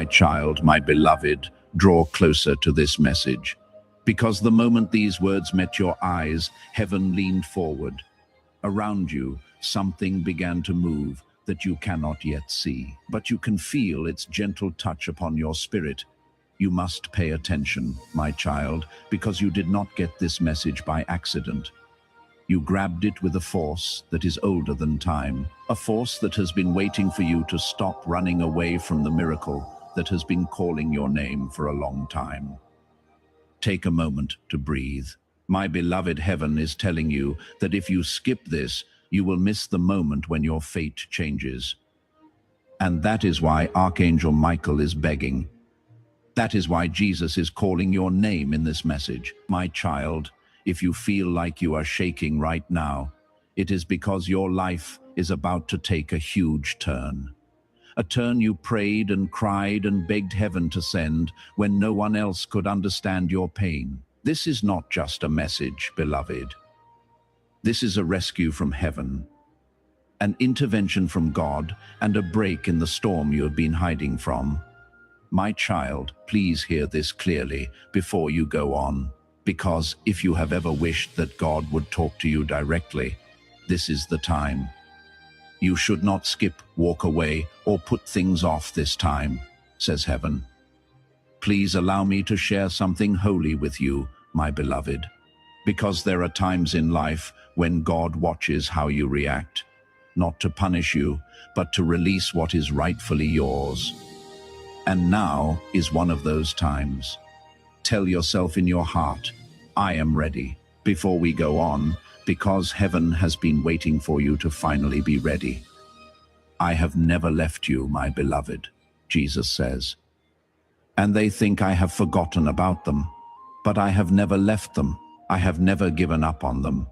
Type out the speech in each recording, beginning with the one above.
child, my beloved, draw closer to this message. Because the moment these words met your eyes, heaven leaned forward. Around you, something began to move that you cannot yet see, but you can feel its gentle touch upon your spirit. You must pay attention, my child, because you did not get this message by accident. You grabbed it with a force that is older than time, a force that has been waiting for you to stop running away from the miracle that has been calling your name for a long time. Take a moment to breathe. My beloved, heaven is telling you that if you skip this, you will miss the moment when your fate changes. And that is why Archangel Michael is begging. That is why Jesus is calling your name in this message. My child, if you feel like you are shaking right now, it is because your life is about to take a huge turn. A turn you prayed and cried and begged heaven to send when no one else could understand your pain. This is not just a message, beloved. This is a rescue from heaven, an intervention from God, and a break in the storm you have been hiding from. My child, please hear this clearly before you go on, because if you have ever wished that God would talk to you directly, this is the time. You should not skip, walk away, or put things off this time, says heaven. Please allow me to share something holy with you, my beloved, because there are times in life when God watches how you react, not to punish you, but to release what is rightfully yours. And now is one of those times. Tell yourself in your heart, I am ready, before we go on, because heaven has been waiting for you to finally be ready. I have never left you, my beloved, Jesus says. And they think I have forgotten about them, but I have never left them. I have never given up on them.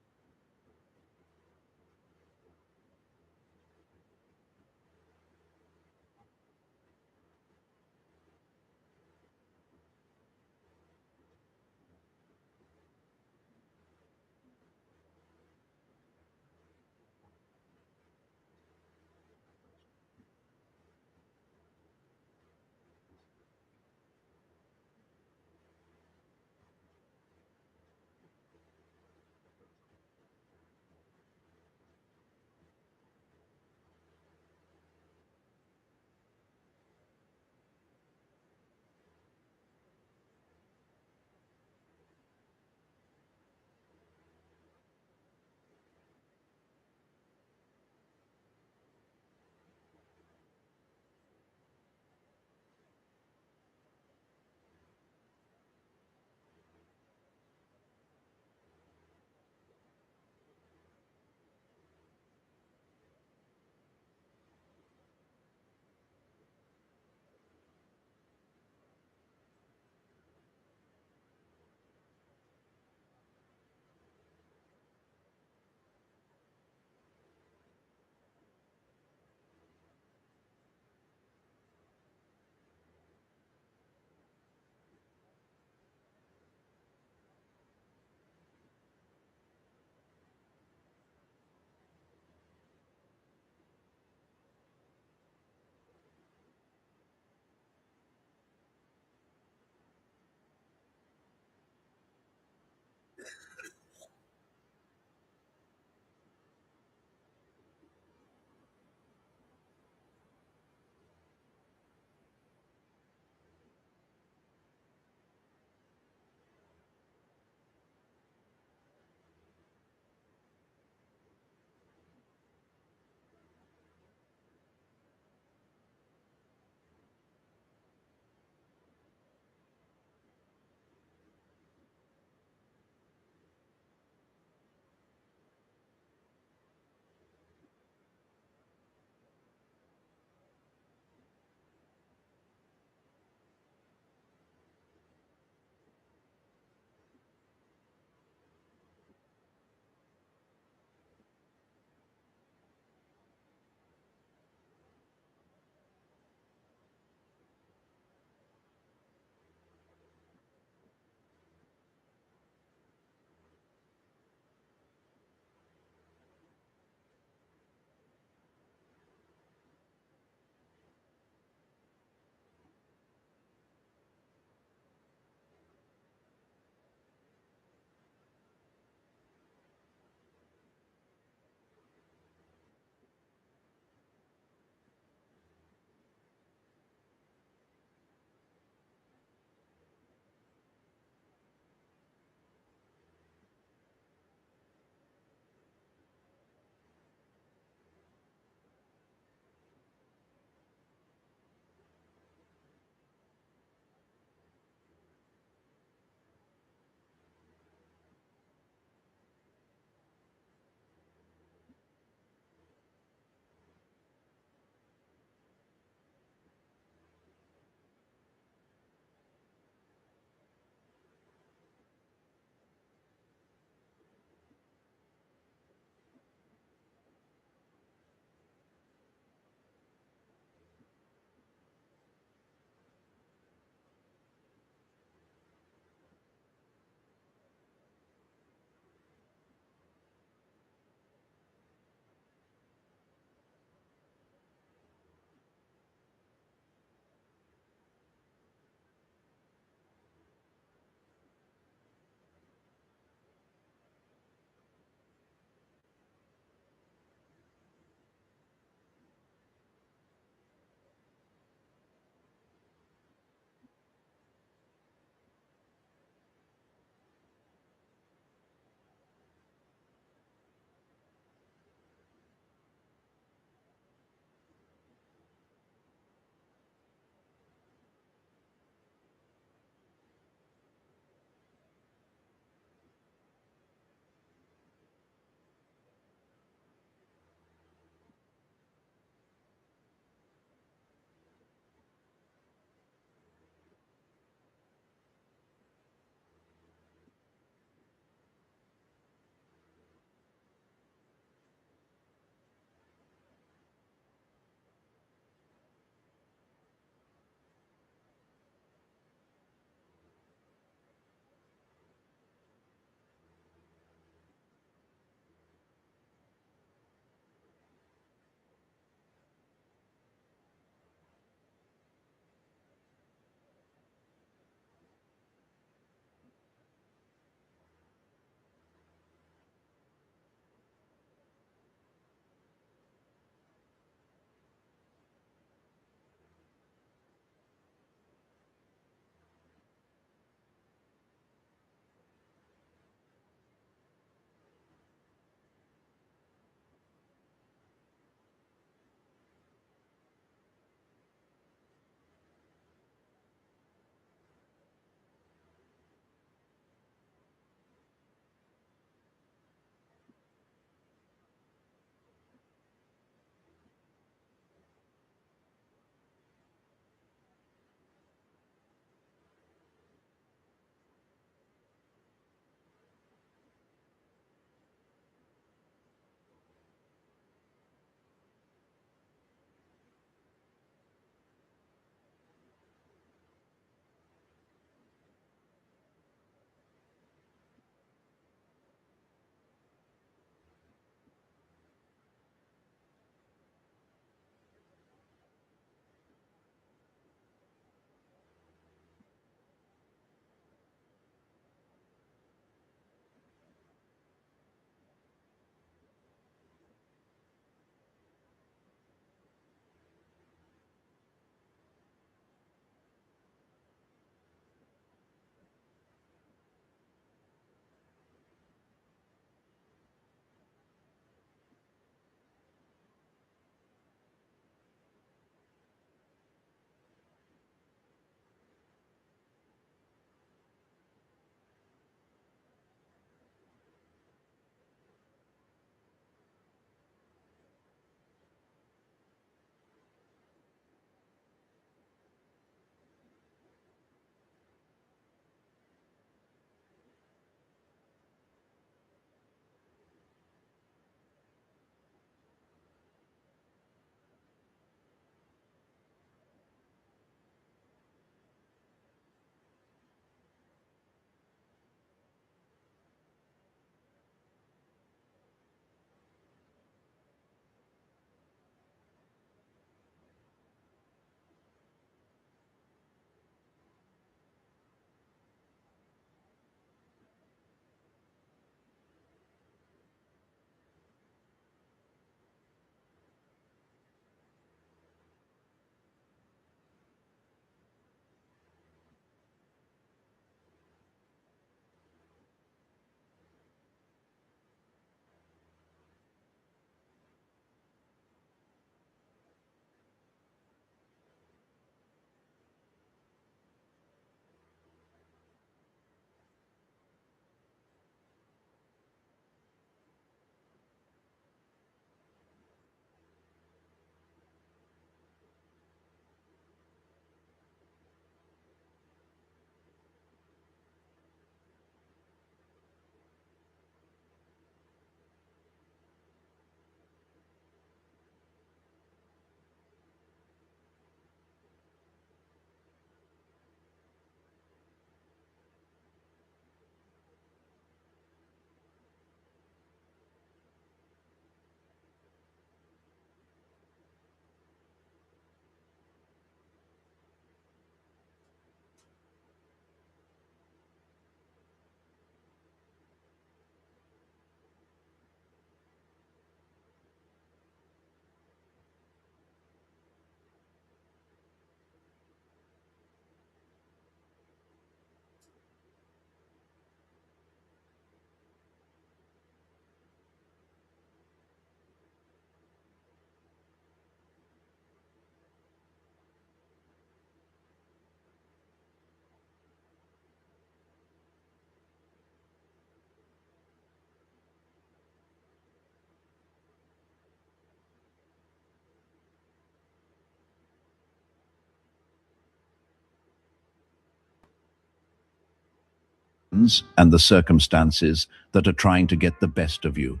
and the circumstances that are trying to get the best of you.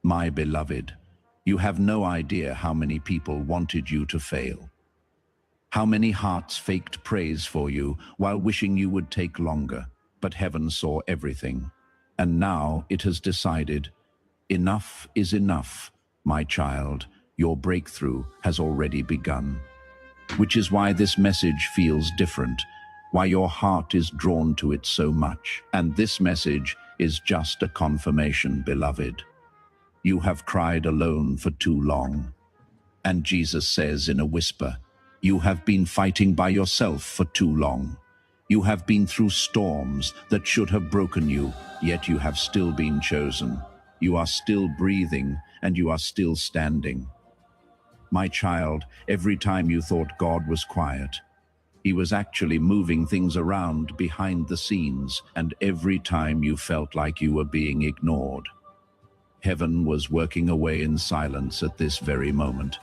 My beloved, you have no idea how many people wanted you to fail. How many hearts faked praise for you while wishing you would take longer, but heaven saw everything. And now it has decided, enough is enough, my child. Your breakthrough has already begun. Which is why this message feels different, why your heart is drawn to it so much. And this message is just a confirmation, beloved. You have cried alone for too long. And Jesus says in a whisper, you have been fighting by yourself for too long. You have been through storms that should have broken you, yet you have still been chosen. You are still breathing, and you are still standing. My child, every time you thought God was quiet, He was actually moving things around behind the scenes, and every time you felt like you were being ignored, heaven was working away in silence at this very moment.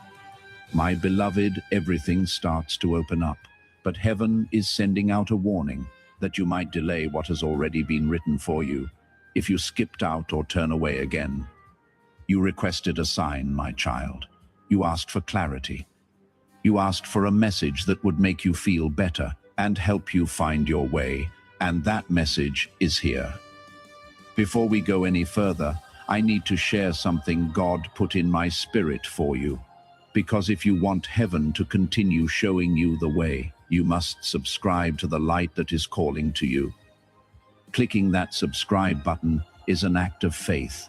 My beloved, everything starts to open up, but heaven is sending out a warning that you might delay what has already been written for you if you skipped out or turn away again. You requested a sign, my child. You asked for clarity. You asked for a message that would make you feel better and help you find your way, and that message is here. Before we go any further, I need to share something God put in my spirit for you. Because if you want heaven to continue showing you the way, you must subscribe to the light that is calling to you. Clicking that subscribe button is an act of faith.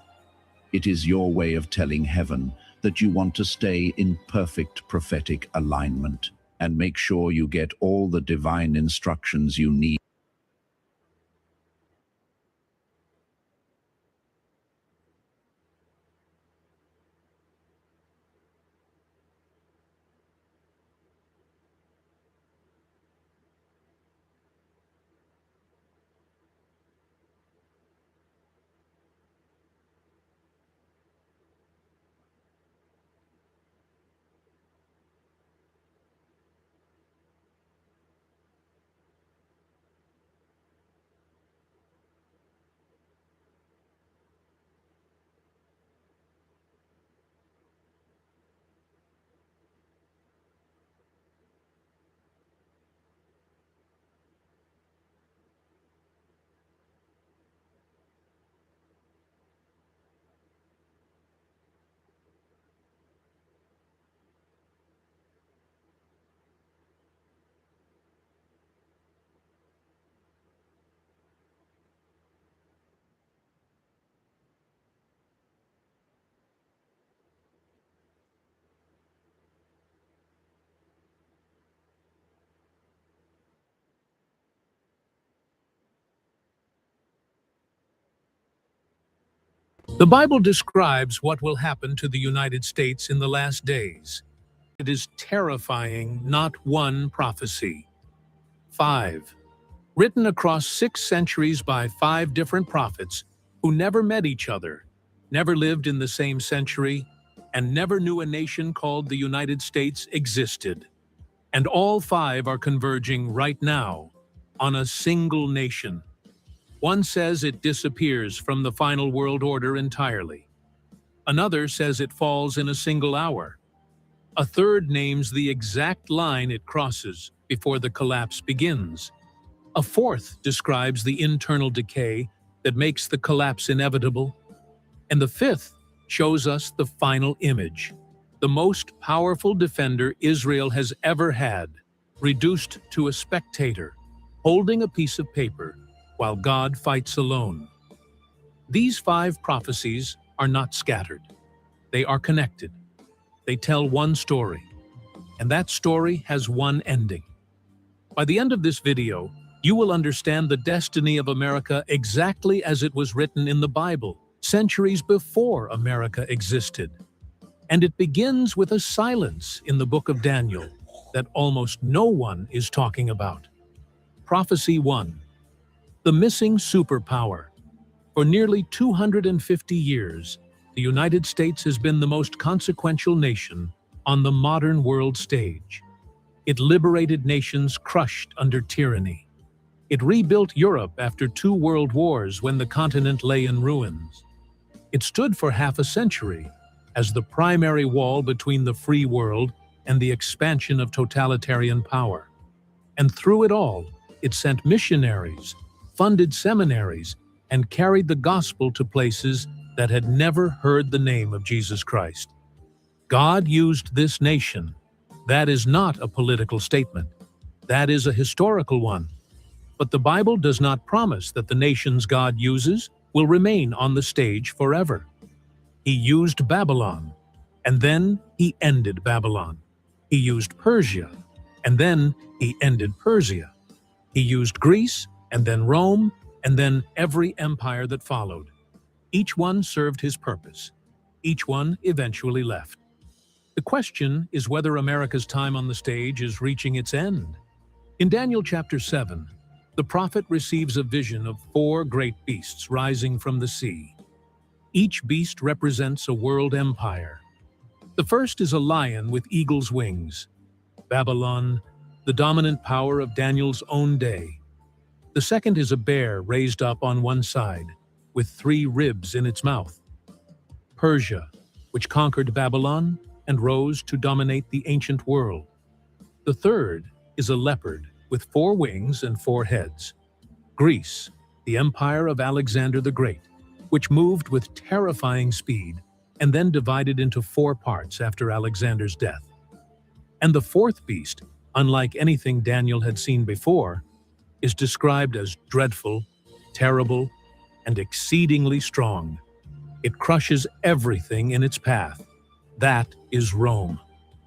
It is your way of telling heaven that you want to stay in perfect prophetic alignment and make sure you get all the divine instructions you need. The Bible describes what will happen to the United States in the last days. It is terrifying, not one prophecy. 5. Written across 6 centuries by 5 different prophets who never met each other, never lived in the same century, and never knew a nation called the United States existed. And all 5 are converging right now on a single nation. One says it disappears from the final world order entirely. Another says it falls in a single hour. A third names the exact line it crosses before the collapse begins. A fourth describes the internal decay that makes the collapse inevitable. And the fifth shows us the final image, the most powerful defender Israel has ever had, reduced to a spectator, holding a piece of paper while God fights alone. These 5 prophecies are not scattered. They are connected. They tell one story, and that story has one ending. By the end of this video, you will understand the destiny of America exactly as it was written in the Bible, centuries before America existed. And it begins with a silence in the book of Daniel that almost no one is talking about. Prophecy 1. The missing superpower. For nearly 250 years, the United States has been the most consequential nation on the modern world stage. It liberated nations crushed under tyranny. It rebuilt Europe after 2 world wars when the continent lay in ruins. It stood for half a century as the primary wall between the free world and the expansion of totalitarian power. And through it all, it sent missionaries, funded seminaries, and carried the gospel to places that had never heard the name of Jesus Christ. God used this nation. That is not a political statement. That is a historical one. But the Bible does not promise that the nations God uses will remain on the stage forever. He used Babylon, and then he ended Babylon. He used Persia, and then he ended Persia. He used Greece, and then Rome, and then every empire that followed. Each one served his purpose. Each one eventually left. The question is whether America's time on the stage is reaching its end. In Daniel chapter 7, the prophet receives a vision of 4 great beasts rising from the sea. Each beast represents a world empire. The first is a lion with eagle's wings. Babylon, the dominant power of Daniel's own day. The second is a bear raised up on one side, with 3 ribs in its mouth. Persia, which conquered Babylon and rose to dominate the ancient world. The third is a leopard with 4 wings and 4 heads. Greece, the empire of Alexander the Great, which moved with terrifying speed and then divided into 4 parts after Alexander's death. And the fourth beast, unlike anything Daniel had seen before, is described as dreadful, terrible, and exceedingly strong. It crushes everything in its path. That is Rome.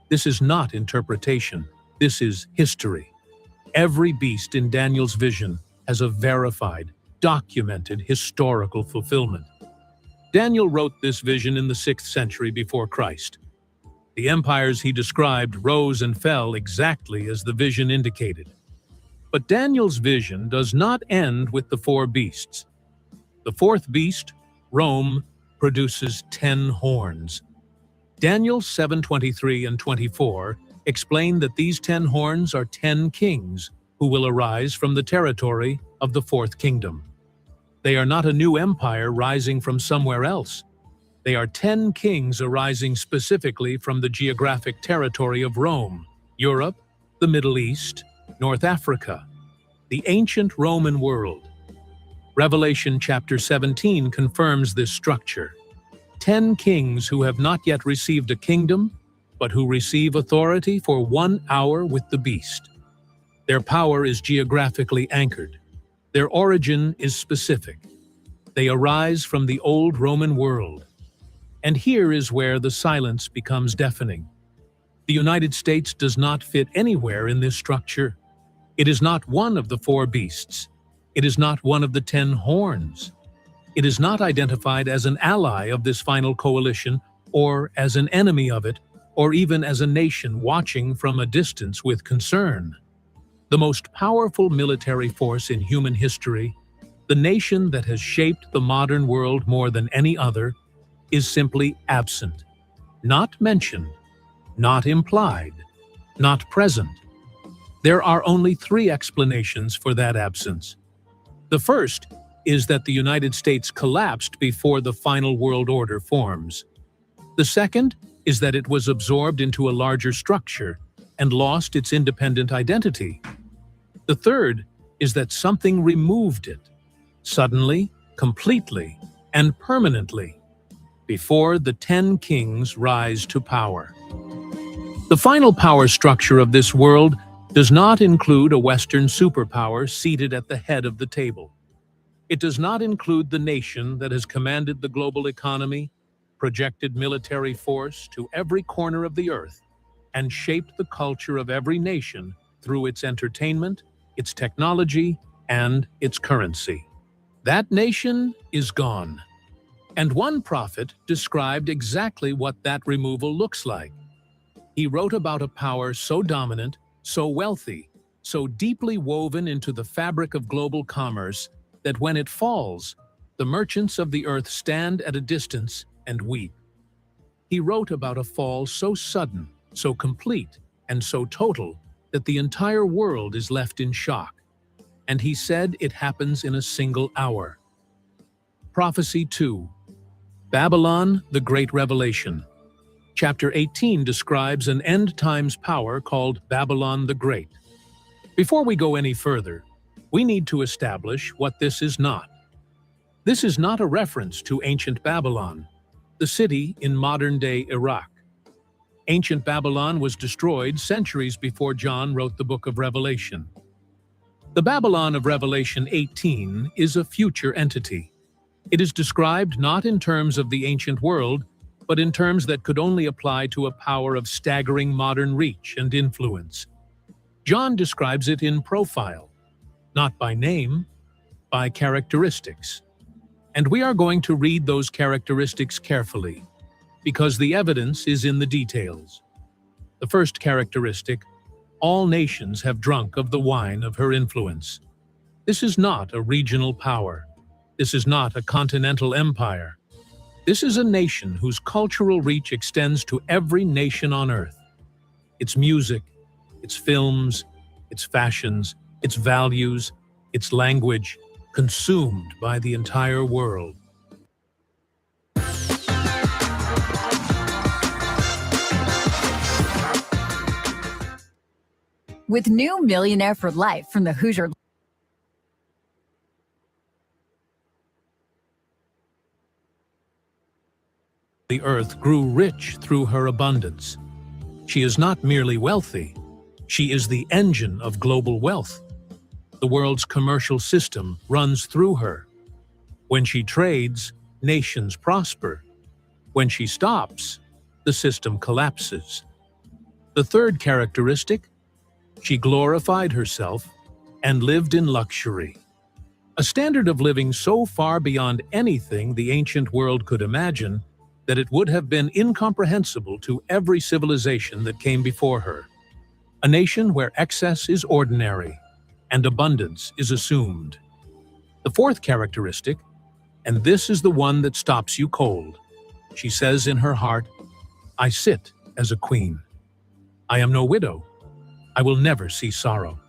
This is not interpretation. This is history. Every beast in Daniel's vision has a verified, documented historical fulfillment. Daniel wrote this vision in the 6th century before Christ. The empires he described rose and fell exactly as the vision indicated. But Daniel's vision does not end with the 4 beasts. The fourth beast, Rome, produces 10 horns. Daniel 7:23 and 24 explain that these 10 horns are 10 kings who will arise from the territory of the 4th kingdom. They are not a new empire rising from somewhere else. They are 10 kings arising specifically from the geographic territory of Rome, Europe, the Middle East, North Africa, the ancient Roman world. Revelation chapter 17 confirms this structure. 10 kings who have not yet received a kingdom, but who receive authority for 1 hour with the beast. Their power is geographically anchored. Their origin is specific. They arise from the old Roman world. And here is where the silence becomes deafening. The United States does not fit anywhere in this structure. It is not one of the 4 beasts. It is not one of the 10 horns. It is not identified as an ally of this final coalition, or as an enemy of it, or even as a nation watching from a distance with concern. The most powerful military force in human history, the nation that has shaped the modern world more than any other, is simply absent, not mentioned, not implied, not present. There are only 3 explanations for that absence. The first is that the United States collapsed before the final world order forms. The second is that it was absorbed into a larger structure and lost its independent identity. The third is that something removed it, suddenly, completely, and permanently, before the 10 kings rise to power. The final power structure of this world does not include a Western superpower seated at the head of the table. It does not include the nation that has commanded the global economy, projected military force to every corner of the earth, and shaped the culture of every nation through its entertainment, its technology, and its currency. That nation is gone. And one prophet described exactly what that removal looks like. He wrote about a power so dominant, so wealthy, so deeply woven into the fabric of global commerce that when it falls, the merchants of the earth stand at a distance and weep. He wrote about a fall so sudden, so complete, and so total that the entire world is left in shock. and he said it happens in a single hour. Prophecy 2. Babylon, the Great Revelation. Chapter 18 describes an end-times power called Babylon the Great. Before we go any further, we need to establish what this is not. This is not a reference to ancient Babylon, the city in modern-day Iraq. Ancient Babylon was destroyed centuries before John wrote the book of Revelation. The Babylon of Revelation 18 is a future entity. It is described not in terms of the ancient world, but in terms that could only apply to a power of staggering modern reach and influence. John describes it in profile, not by name, by characteristics. And we are going to read those characteristics carefully, because the evidence is in the details. The first characteristic: all nations have drunk of the wine of her influence. This is not a regional power. This is not a continental empire. This is a nation whose cultural reach extends to every nation on earth. Its music, its films, its fashions, its values, its language, consumed by the entire world. With new Millionaire for Life from the Hoosier. The earth grew rich through her abundance. She is not merely wealthy, she is the engine of global wealth. The world's commercial system runs through her. When she trades, nations prosper. When she stops, the system collapses. The third characteristic: she glorified herself and lived in luxury. A standard of living so far beyond anything the ancient world could imagine that it would have been incomprehensible to every civilization that came before her. A nation where excess is ordinary and abundance is assumed. The fourth characteristic, and this is the one that stops you cold: she says in her heart, "I sit as a queen. I am no widow. I will never see sorrow."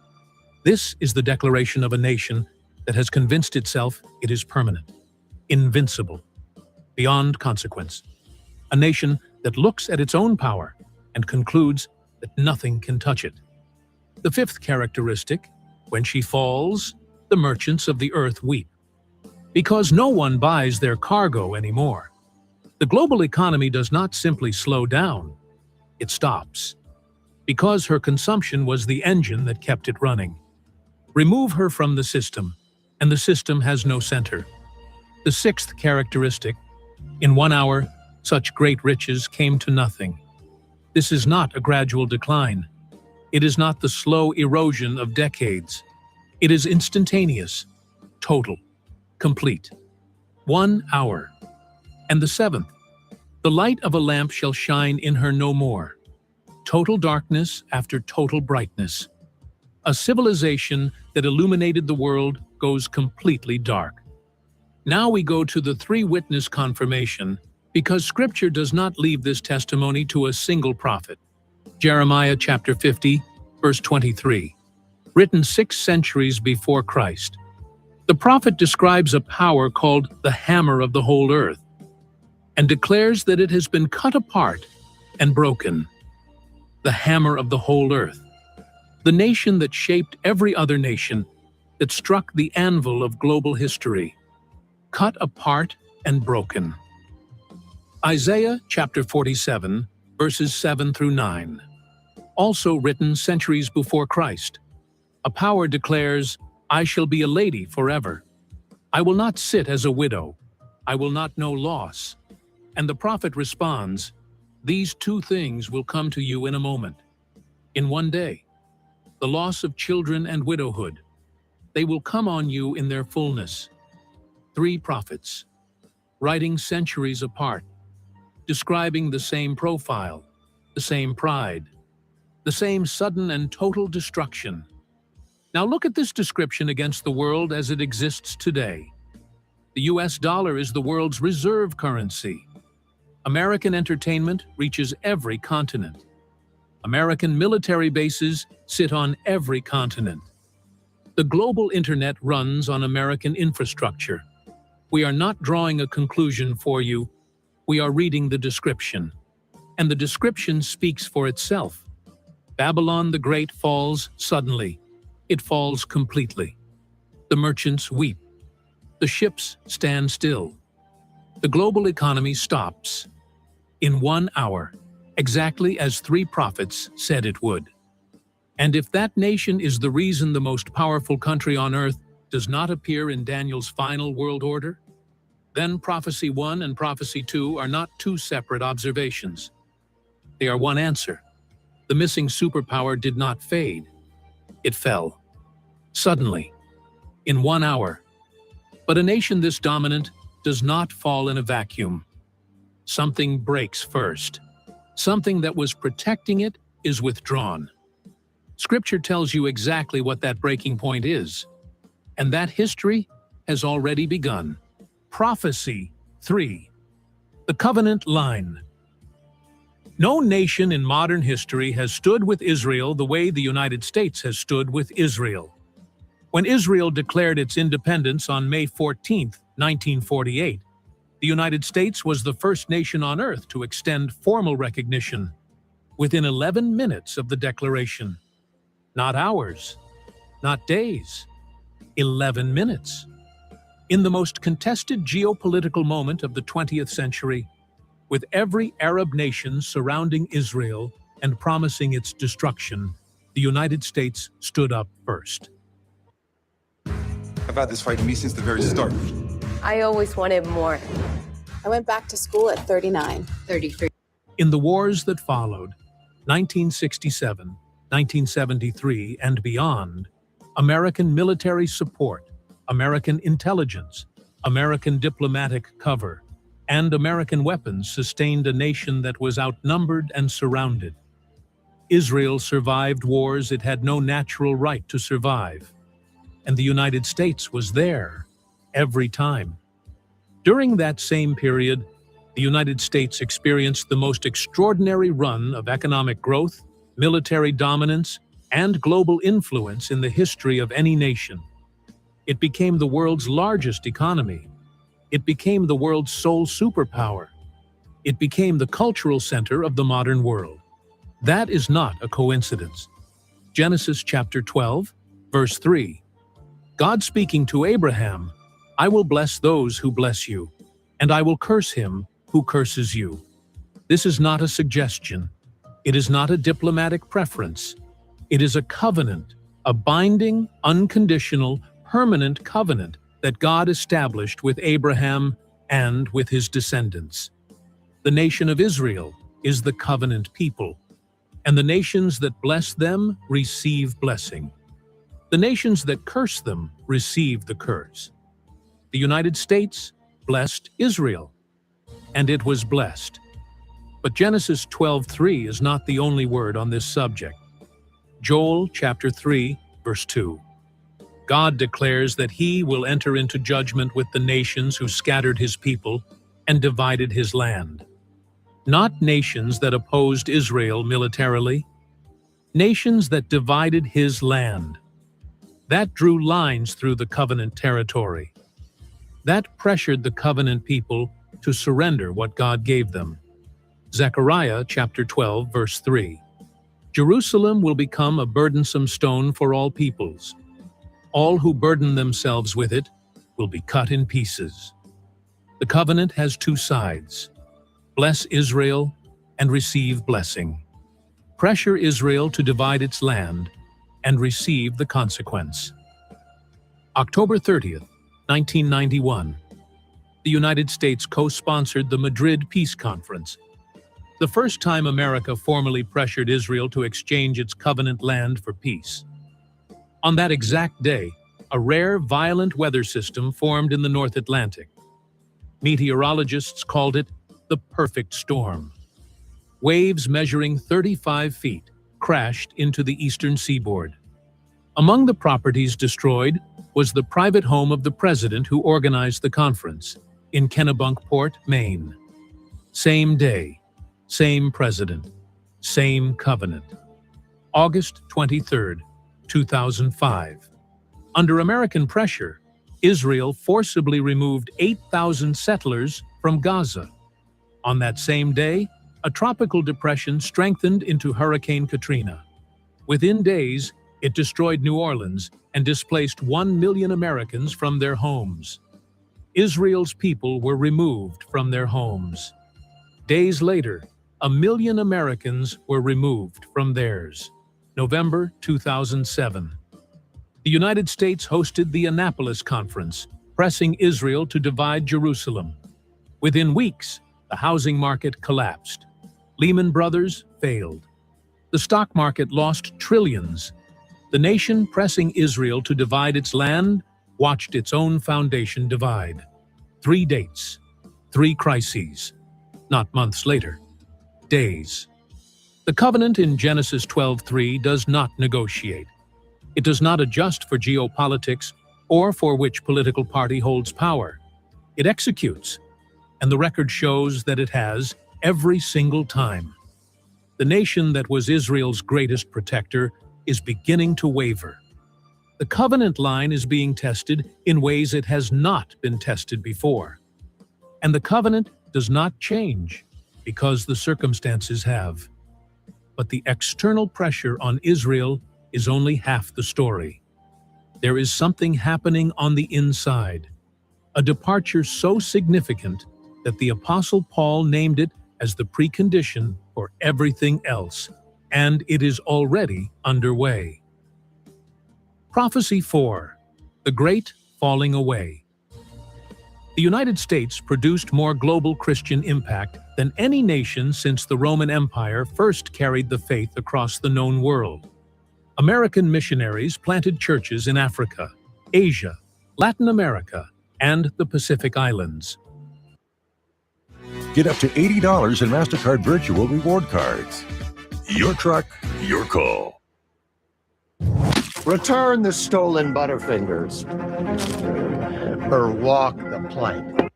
This is the declaration of a nation that has convinced itself it is permanent, invincible, beyond consequence. A nation that looks at its own power and concludes that nothing can touch it. The fifth characteristic: when she falls, the merchants of the earth weep. Because no one buys their cargo anymore. The global economy does not simply slow down, it stops. Because her consumption was the engine that kept it running. Remove her from the system, and the system has no center. The sixth characteristic: in 1 hour, such great riches came to nothing. This is not a gradual decline. It is not the slow erosion of decades. It is instantaneous, total, complete. 1 hour. And the seventh: the light of a lamp shall shine in her no more. Total darkness after total brightness. A civilization that illuminated the world goes completely dark. Now we go to the three-witness confirmation, because Scripture does not leave this testimony to a single prophet. Jeremiah chapter 50, verse 23, written 6 centuries before Christ. The prophet describes a power called the hammer of the whole earth, and declares that it has been cut apart and broken. The hammer of the whole earth. The nation that shaped every other nation, that struck the anvil of global history. Cut apart and broken. Isaiah chapter 47, verses 7 through 9. Also written centuries before Christ. A power declares, "I shall be a lady forever. I will not sit as a widow. I will not know loss." And the prophet responds, "These two things will come to you in a moment, in one day. The loss of children and widowhood. They will come on you in their fullness." 3 prophets, writing centuries apart, describing the same profile, the same pride, the same sudden and total destruction. Now look at this description against the world as it exists today. The US dollar is the world's reserve currency. American entertainment reaches every continent. American military bases sit on every continent. The global internet runs on American infrastructure. We are not drawing a conclusion for you. We are reading the description. And the description speaks for itself. Babylon the Great falls suddenly. It falls completely. The merchants weep. The ships stand still. The global economy stops. In 1 hour, exactly as 3 prophets said it would. And if that nation is the reason the most powerful country on earth does not appear in Daniel's final world order, then Prophecy 1 and Prophecy 2 are not 2 separate observations. They are one answer. The missing superpower did not fade. It fell. Suddenly. In 1 hour. But a nation this dominant does not fall in a vacuum. Something breaks first. Something that was protecting it is withdrawn. Scripture tells you exactly what that breaking point is. And that history has already begun. Prophecy 3. The covenant line. No nation in modern history has stood with Israel the way the United States has stood with Israel. When Israel declared its independence on May 14, 1948, the United States was the first nation on earth to extend formal recognition within 11 minutes of the declaration. Not hours, not days, 11 minutes. In the most contested geopolitical moment of the 20th century, with every Arab nation surrounding Israel and promising its destruction, the United States stood up first. I've had this fight in me since the very start. I always wanted more. I went back to school at 39. 33. In the wars that followed, 1967, 1973, and beyond, American military support, American intelligence, American diplomatic cover, and American weapons sustained a nation that was outnumbered and surrounded. Israel survived wars it had no natural right to survive, and the United States was there every time. During that same period, the United States experienced the most extraordinary run of economic growth, military dominance, and global influence in the history of any nation. It became the world's largest economy. It became the world's sole superpower. It became the cultural center of the modern world. That is not a coincidence. Genesis chapter 12, verse 3. God speaking to Abraham, "I will bless those who bless you, and I will curse him who curses you." This is not a suggestion. It is not a diplomatic preference. It is a covenant, a binding, unconditional, permanent covenant that God established with Abraham and with his descendants. The nation of Israel is the covenant people, and the nations that bless them receive blessing. The nations that curse them receive the curse. The United States blessed Israel, and it was blessed. But Genesis 12:3 is not the only word on this subject. Joel chapter 3, verse 2. God declares that he will enter into judgment with the nations who scattered his people and divided his land. Not nations that opposed Israel militarily, nations that divided his land. That drew lines through the covenant territory. That pressured the covenant people to surrender what God gave them. Zechariah chapter 12, verse 3. Jerusalem will become a burdensome stone for all peoples. All who burden themselves with it will be cut in pieces. The covenant has 2 sides. Bless Israel and receive blessing. Pressure Israel to divide its land and receive the consequence. October 30th, 1991. The United States co-sponsored the Madrid Peace Conference, the first time America formally pressured Israel to exchange its covenant land for peace. On that exact day, a rare, violent weather system formed in the North Atlantic. Meteorologists called it the perfect storm. Waves measuring 35 feet crashed into the eastern seaboard. Among the properties destroyed was the private home of the president who organized the conference in Kennebunkport, Maine. Same day, same president, same covenant. August 23rd, 2005. Under American pressure, Israel forcibly removed 8,000 settlers from Gaza. On that same day, a tropical depression strengthened into Hurricane Katrina. Within days, it destroyed New Orleans and displaced 1 million Americans from their homes. Israel's people were removed from their homes. Days later, 1 million Americans were removed from theirs. November 2007. The United States hosted the Annapolis Conference, pressing Israel to divide Jerusalem. Within weeks, the housing market collapsed. Lehman Brothers failed. The stock market lost trillions. The nation pressing Israel to divide its land watched its own foundation divide. 3 dates, 3 crises. Not months later, days. The covenant in Genesis 12:3 does not negotiate. It does not adjust for geopolitics or for which political party holds power. It executes, and the record shows that it has every single time. The nation that was Israel's greatest protector is beginning to waver. The covenant line is being tested in ways it has not been tested before. And the covenant does not change because the circumstances have. But the external pressure on Israel is only half the story. There is something happening on the inside, a departure so significant that the Apostle Paul named it as the precondition for everything else, and it is already underway. Prophecy 4: The Great Falling Away. The United States produced more global Christian impact than any nation since the Roman Empire first carried the faith across the known world. American missionaries planted churches in Africa, Asia, Latin America, and the Pacific Islands. Get up to $80 in MasterCard Virtual Reward Cards. Your truck, your call. Return the stolen Butterfingers, or walk the plank.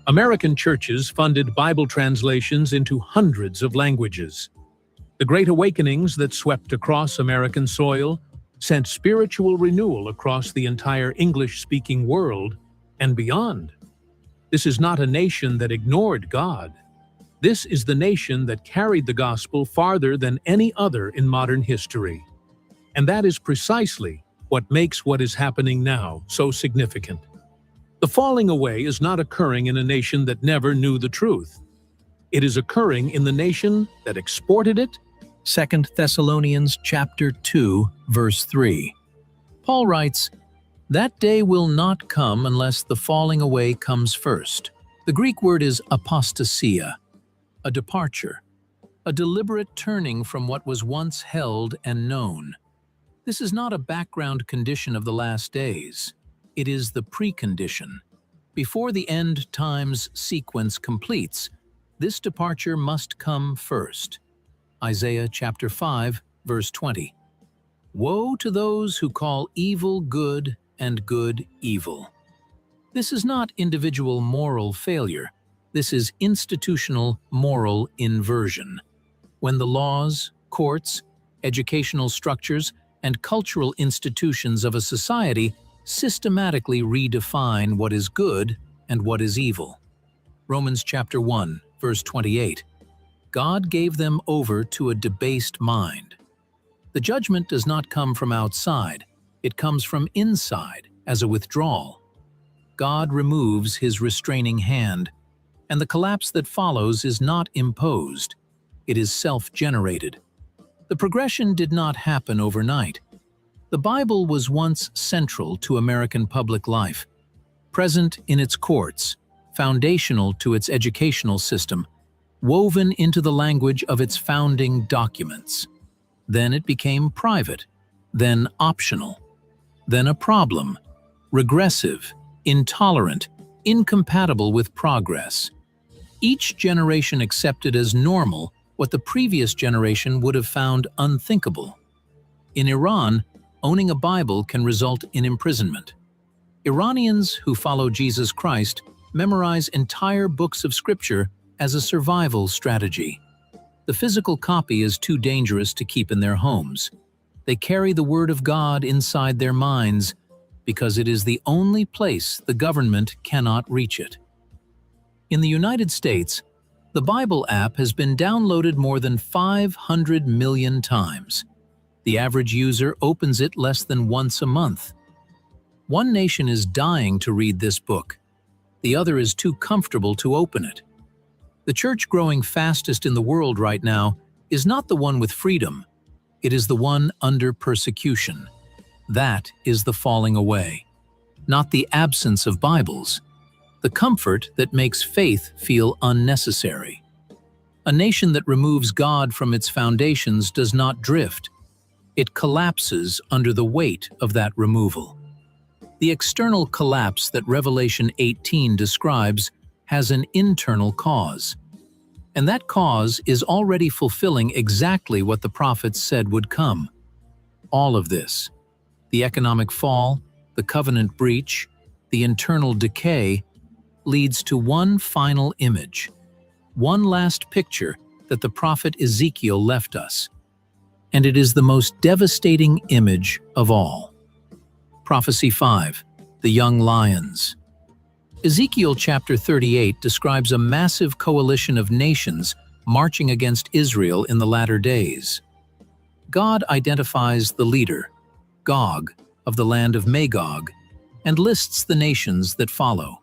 American churches funded Bible translations into hundreds of languages. The Great Awakenings that swept across American soil sent spiritual renewal across the entire English-speaking world and beyond. This is not a nation that ignored God. This is the nation that carried the gospel farther than any other in modern history. And that is precisely what makes what is happening now so significant. The falling away is not occurring in a nation that never knew the truth. It is occurring in the nation that exported it. 2 Thessalonians chapter 2, verse 3. Paul writes, "That day will not come unless the falling away comes first." The Greek word is apostasia, a departure, a deliberate turning from what was once held and known. This is not a background condition of the last days. It is the precondition. Before the end times sequence completes, this departure must come first. Isaiah chapter 5, verse 20. Woe to those who call evil good and good evil. This is not individual moral failure. This is institutional moral inversion. When the laws, courts, educational structures, and cultural institutions of a society systematically redefine what is good and what is evil. Romans chapter 1, verse 28. God gave them over to a debased mind. The judgment does not come from outside, it comes from inside as a withdrawal. God removes his restraining hand, and the collapse that follows is not imposed, it is self-generated. The progression did not happen overnight. The Bible was once central to American public life, present in its courts, foundational to its educational system, woven into the language of its founding documents. Then it became private, then optional, then a problem, regressive, intolerant, incompatible with progress. Each generation accepted as normal what the previous generation would have found unthinkable. In Iran, owning a Bible can result in imprisonment. Iranians who follow Jesus Christ memorize entire books of Scripture as a survival strategy. The physical copy is too dangerous to keep in their homes. They carry the Word of God inside their minds because it is the only place the government cannot reach it. In the United States, the Bible app has been downloaded more than 500 million times. The average user opens it less than once a month. One nation is dying to read this book. The other is too comfortable to open it. The church growing fastest in the world right now is not the one with freedom. It is the one under persecution. That is the falling away. Not the absence of Bibles. The comfort that makes faith feel unnecessary. A nation that removes God from its foundations does not drift. It collapses under the weight of that removal. The external collapse that Revelation 18 describes has an internal cause. And that cause is already fulfilling exactly what the prophets said would come. All of this, the economic fall, the covenant breach, the internal decay, leads to one final image, one last picture that the prophet Ezekiel left us. And it is the most devastating image of all. Prophecy 5, the young lions. Ezekiel chapter 38 describes a massive coalition of nations marching against Israel in the latter days. God identifies the leader, Gog, of the land of Magog, and lists the nations that follow: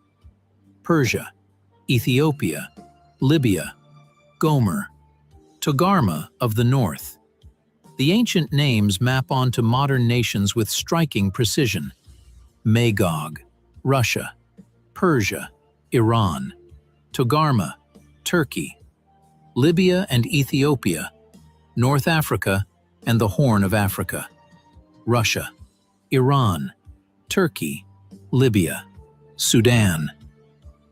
Persia, Ethiopia, Libya, Gomer, Togarmah of the north. The ancient names map onto modern nations with striking precision: Magog, Russia; Persia, Iran; Togarmah, Turkey; Libya and Ethiopia; North Africa and the Horn of Africa; Russia, Iran, Turkey, Libya, Sudan.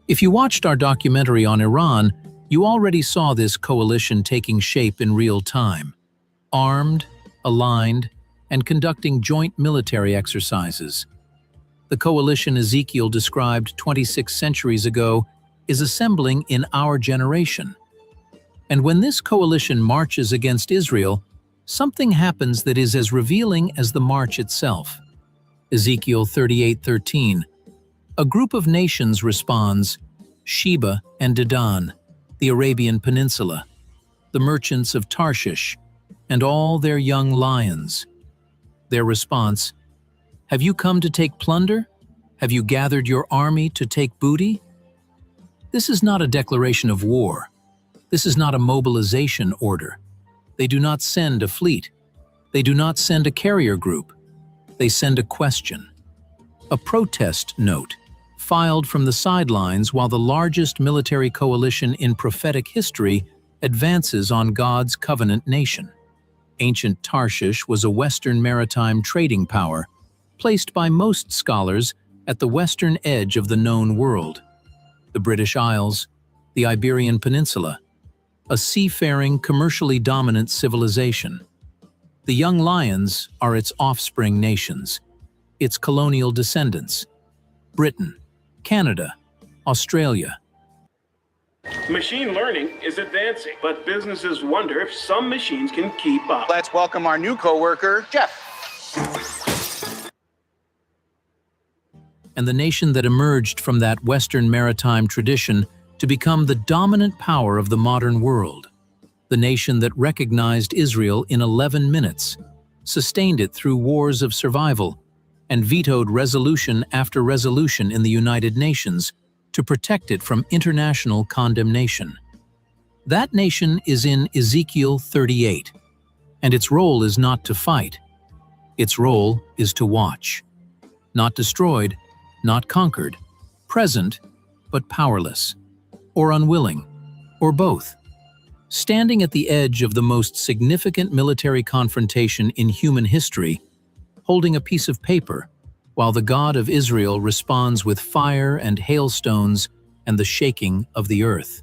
If you watched our documentary on Iran, you already saw this coalition taking shape in real time, armed, aligned, and conducting joint military exercises. The coalition Ezekiel described 26 centuries ago is assembling in our generation. And when this coalition marches against Israel, something happens that is as revealing as the march itself. Ezekiel 38:13. A group of nations responds: Sheba and Dedan, the Arabian Peninsula, the merchants of Tarshish, and all their young lions. Their response: Have you come to take plunder? Have you gathered your army to take booty? This is not a declaration of war. This is not a mobilization order. They do not send a fleet. They do not send a carrier group. They send a question. A protest note, filed from the sidelines while the largest military coalition in prophetic history advances on God's covenant nation. Ancient Tarshish was a Western maritime trading power, placed by most scholars at the western edge of the known world. The British Isles, the Iberian Peninsula, a seafaring, commercially dominant civilization. The young lions are its offspring nations, its colonial descendants: Britain, Canada, Australia. Machine learning is advancing, but businesses wonder if some machines can keep up. Let's welcome our new coworker, Jeff. And the nation that emerged from that Western maritime tradition to become the dominant power of the modern world. The nation that recognized Israel in 11 minutes, sustained it through wars of survival, and vetoed resolution after resolution in the United Nations to protect it from international condemnation. That nation is in Ezekiel 38, and its role is not to fight. Its role is to watch. Not destroyed, not conquered, present, but powerless, or unwilling, or both. Standing at the edge of the most significant military confrontation in human history, holding a piece of paper, while the God of Israel responds with fire and hailstones and the shaking of the earth.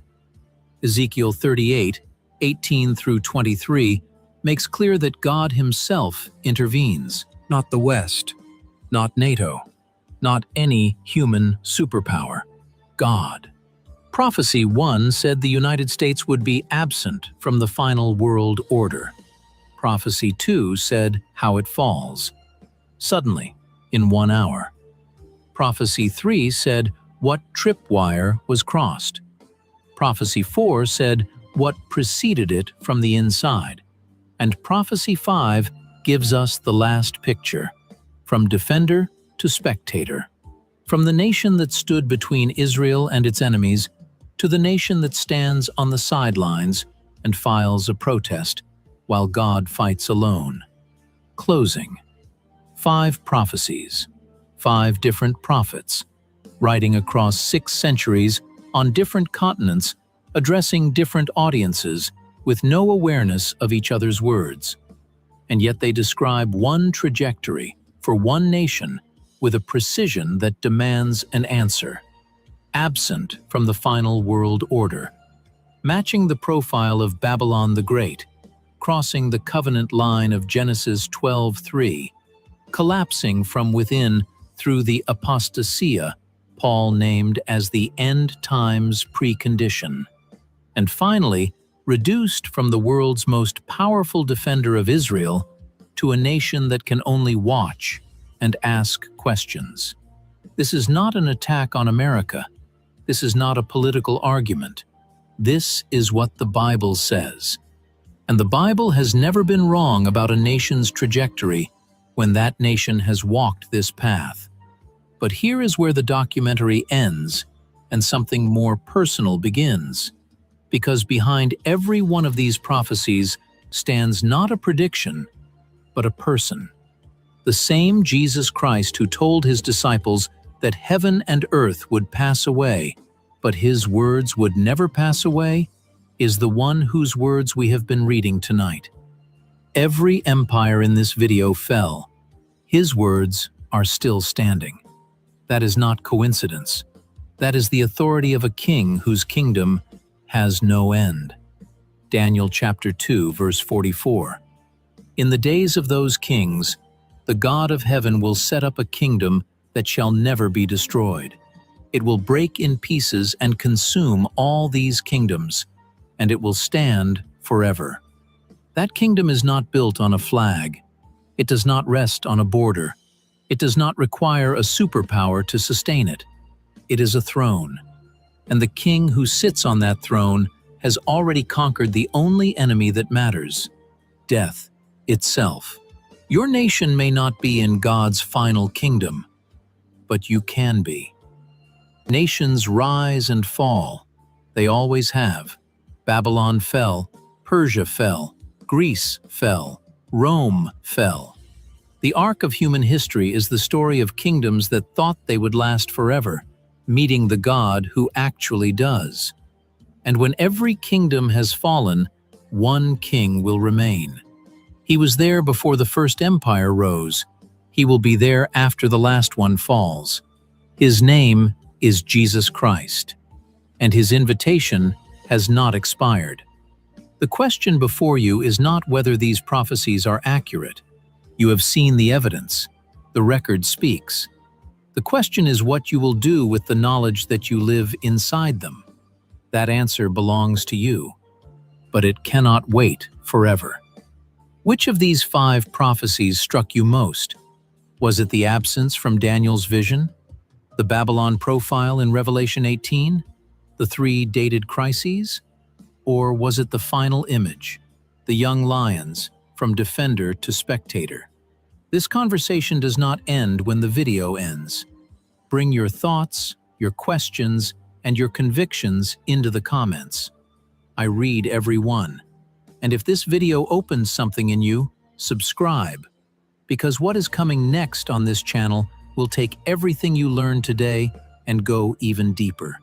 Ezekiel 38:18 through 23 makes clear that God himself intervenes, not the West, not NATO, not any human superpower, God. Prophecy 1 said the United States would be absent from the final world order. Prophecy 2 said how it falls, suddenly, in 1 hour. Prophecy 3 said what tripwire was crossed. Prophecy 4 said what preceded it from the inside. And Prophecy 5 gives us the last picture, from defender to spectator. From the nation that stood between Israel and its enemies to the nation that stands on the sidelines and files a protest while God fights alone. Closing. 5 prophecies, 5 different prophets, writing across 6 centuries on different continents, addressing different audiences with no awareness of each other's words. And yet they describe one trajectory for one nation with a precision that demands an answer, absent from the final world order, matching the profile of Babylon the Great, crossing the covenant line of Genesis 12:3, collapsing from within through the apostasia Paul named as the end times precondition, and finally reduced from the world's most powerful defender of Israel to a nation that can only watch and ask questions. This is not an attack on America. This is not a political argument. This is what the Bible says. And the Bible has never been wrong about a nation's trajectory when that nation has walked this path. But here is where the documentary ends and something more personal begins. Because behind every one of these prophecies stands not a prediction, but a person. The same Jesus Christ who told his disciples that heaven and earth would pass away, but his words would never pass away, is the one whose words we have been reading tonight. Every empire in this video fell. His words are still standing. That is not coincidence. That is the authority of a king whose kingdom has no end. Daniel chapter 2, verse 44. In the days of those kings, the God of heaven will set up a kingdom that shall never be destroyed. It will break in pieces and consume all these kingdoms, and it will stand forever. That kingdom is not built on a flag. It does not rest on a border. It does not require a superpower to sustain it. It is a throne, and the king who sits on that throne has already conquered the only enemy that matters, death itself. Your nation may not be in God's final kingdom, but you can be. Nations rise and fall. They always have. Babylon fell, Persia fell, Greece fell, Rome fell. The arc of human history is the story of kingdoms that thought they would last forever, meeting the God who actually does. And when every kingdom has fallen, one king will remain. He was there before the first empire rose. He will be there after the last one falls. His name is Jesus Christ, and his invitation has not expired. The question before you is not whether these prophecies are accurate. You have seen the evidence. The record speaks. The question is what you will do with the knowledge that you live inside them. That answer belongs to you, but it cannot wait forever. Which of these 5 prophecies struck you most? Was it the absence from Daniel's vision? The Babylon profile in Revelation 18? The 3 dated crises? Or was it the final image, the young lions, from defender to spectator? This conversation does not end when the video ends. Bring your thoughts, your questions, and your convictions into the comments. I read every one. And if this video opens something in you, subscribe. Because what is coming next on this channel will take everything you learned today and go even deeper.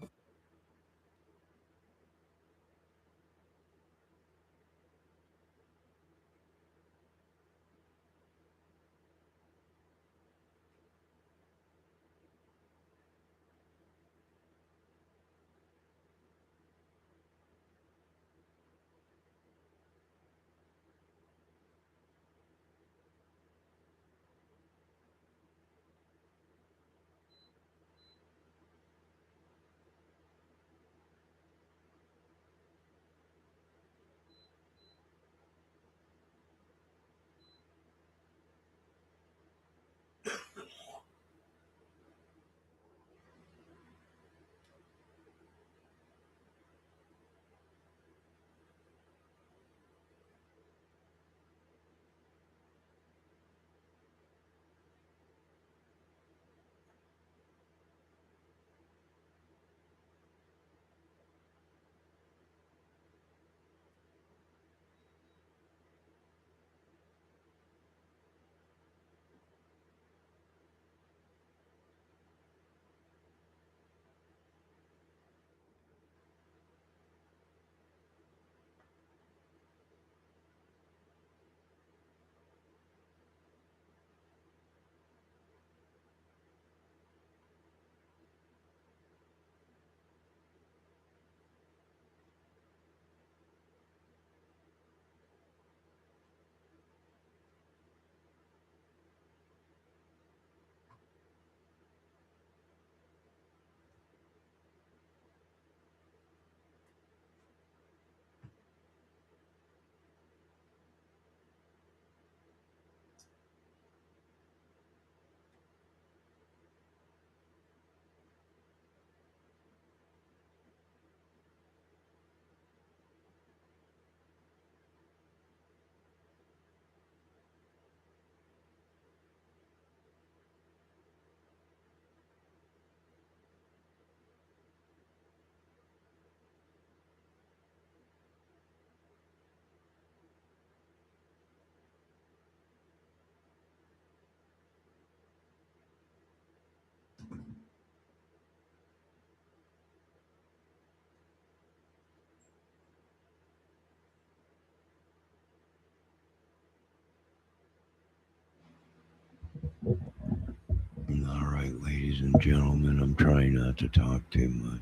Ladies and gentlemen, I'm trying not to talk too much.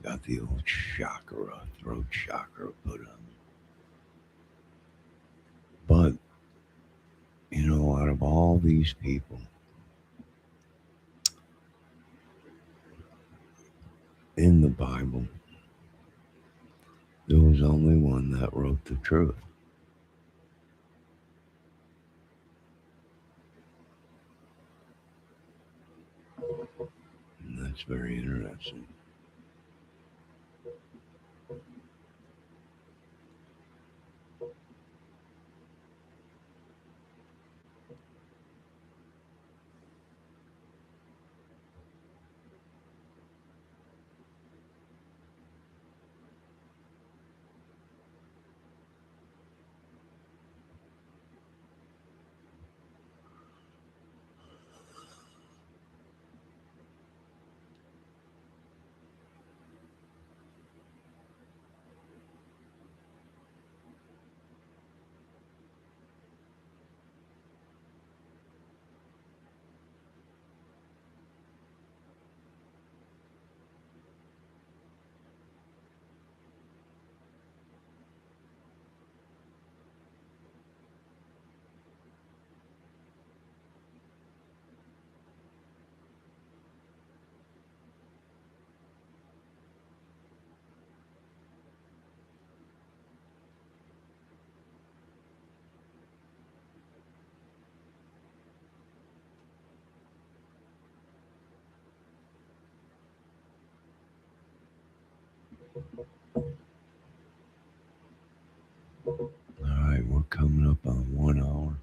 Got the old throat chakra put on me. But, out of all these people in the Bible, there was only one that wrote the truth. And that's very interesting. All right, we're coming up on 1 hour.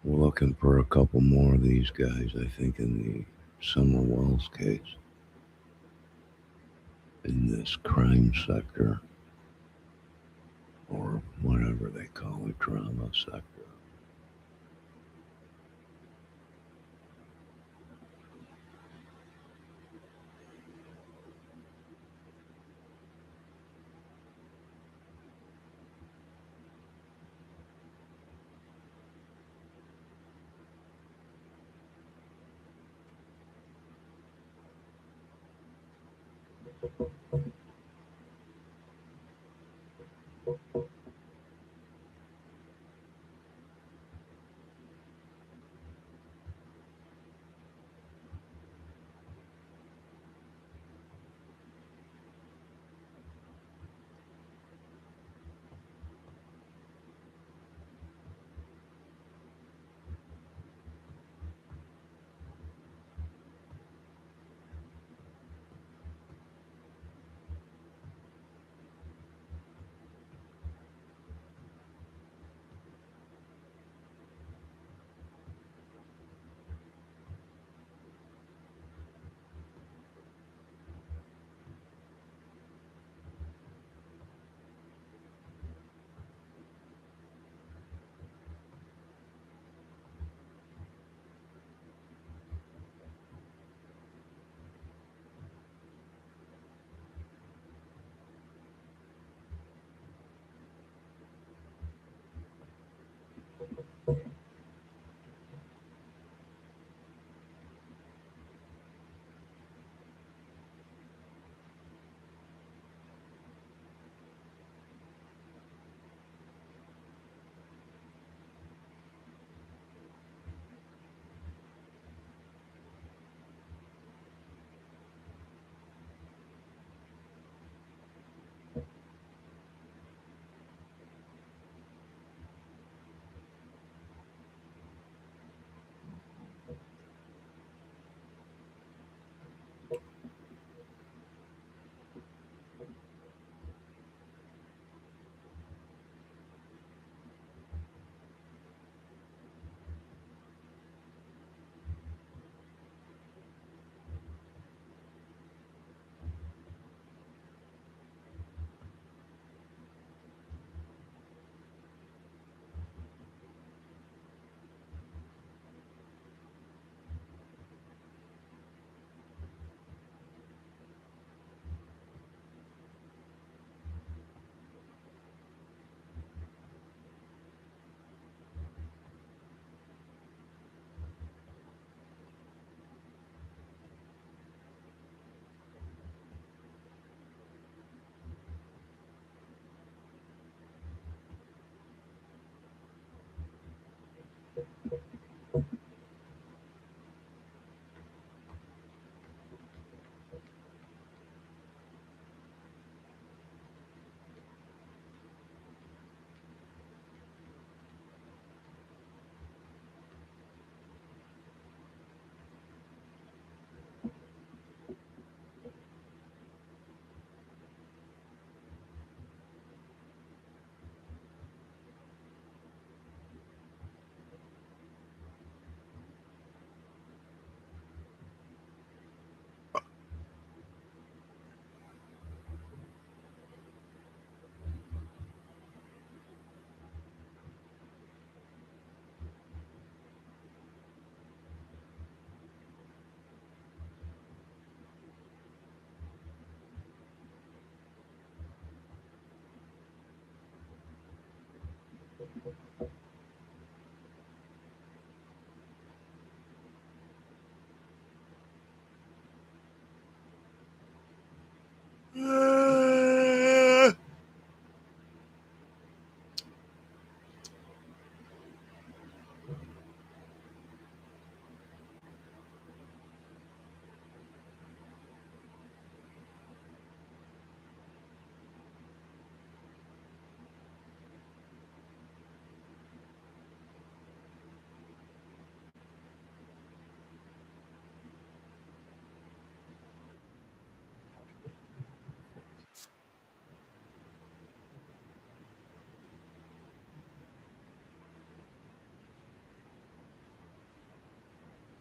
We're looking for a couple more of these guys, I think, in the Summer Wells case. In this crime sector, or whatever they call it, drama sector.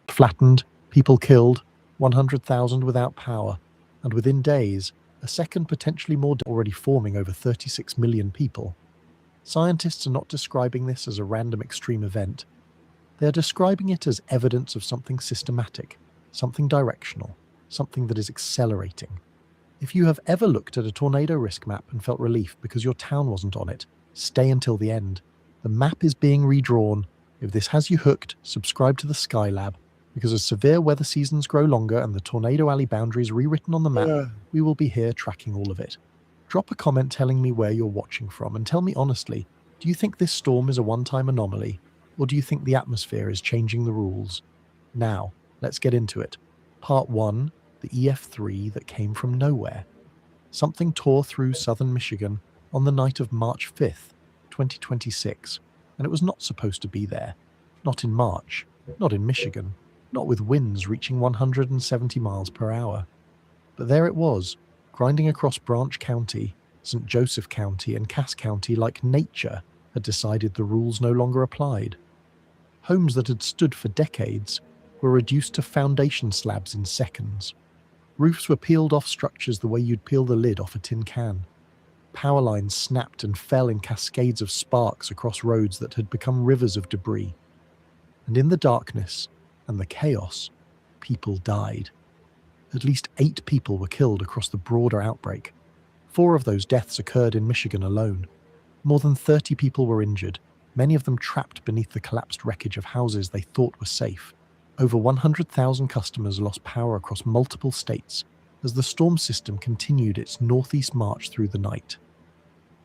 Flattened, people killed, 100,000 without power, and within days, a second potentially more already forming over 36 million people. Scientists are not describing this as a random extreme event. They are describing it as evidence of something systematic, something directional, something that is accelerating. If you have ever looked at a tornado risk map and felt relief because your town wasn't on it, stay until the end. The map is being redrawn. If this has you hooked, subscribe to the Skylab, because as severe weather seasons grow longer and the Tornado Alley boundaries rewritten on the map, we will be here tracking all of it. Drop a comment telling me where you're watching from, and tell me honestly, do you think this storm is a one-time anomaly, or do you think the atmosphere is changing the rules? Now, let's get into it. Part 1, the EF3 that came from nowhere. Something tore through southern Michigan on the night of March 5th, 2026, and it was not supposed to be there. Not in March, not in Michigan, not with winds reaching 170 miles per hour. But there it was, grinding across Branch County, St. Joseph County, and Cass County like nature had decided the rules no longer applied. Homes that had stood for decades were reduced to foundation slabs in seconds. Roofs were peeled off structures the way you'd peel the lid off a tin can. Power lines snapped and fell in cascades of sparks across roads that had become rivers of debris. And in the darkness and the chaos, people died. At least 8 people were killed across the broader outbreak. 4 of those deaths occurred in Michigan alone. More than 30 people were injured, many of them trapped beneath the collapsed wreckage of houses they thought were safe. Over 100,000 customers lost power across multiple states as the storm system continued its northeast march through the night.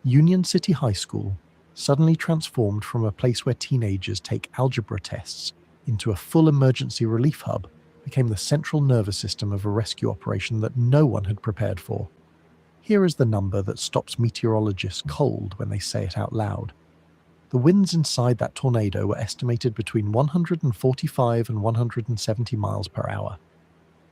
Union City High School suddenly transformed from a place where teenagers take algebra tests into a full emergency relief hub, became the central nervous system of a rescue operation that no one had prepared for. Here is the number that stops meteorologists cold when they say it out loud. The winds inside that tornado were estimated between 145 and 170 miles per hour.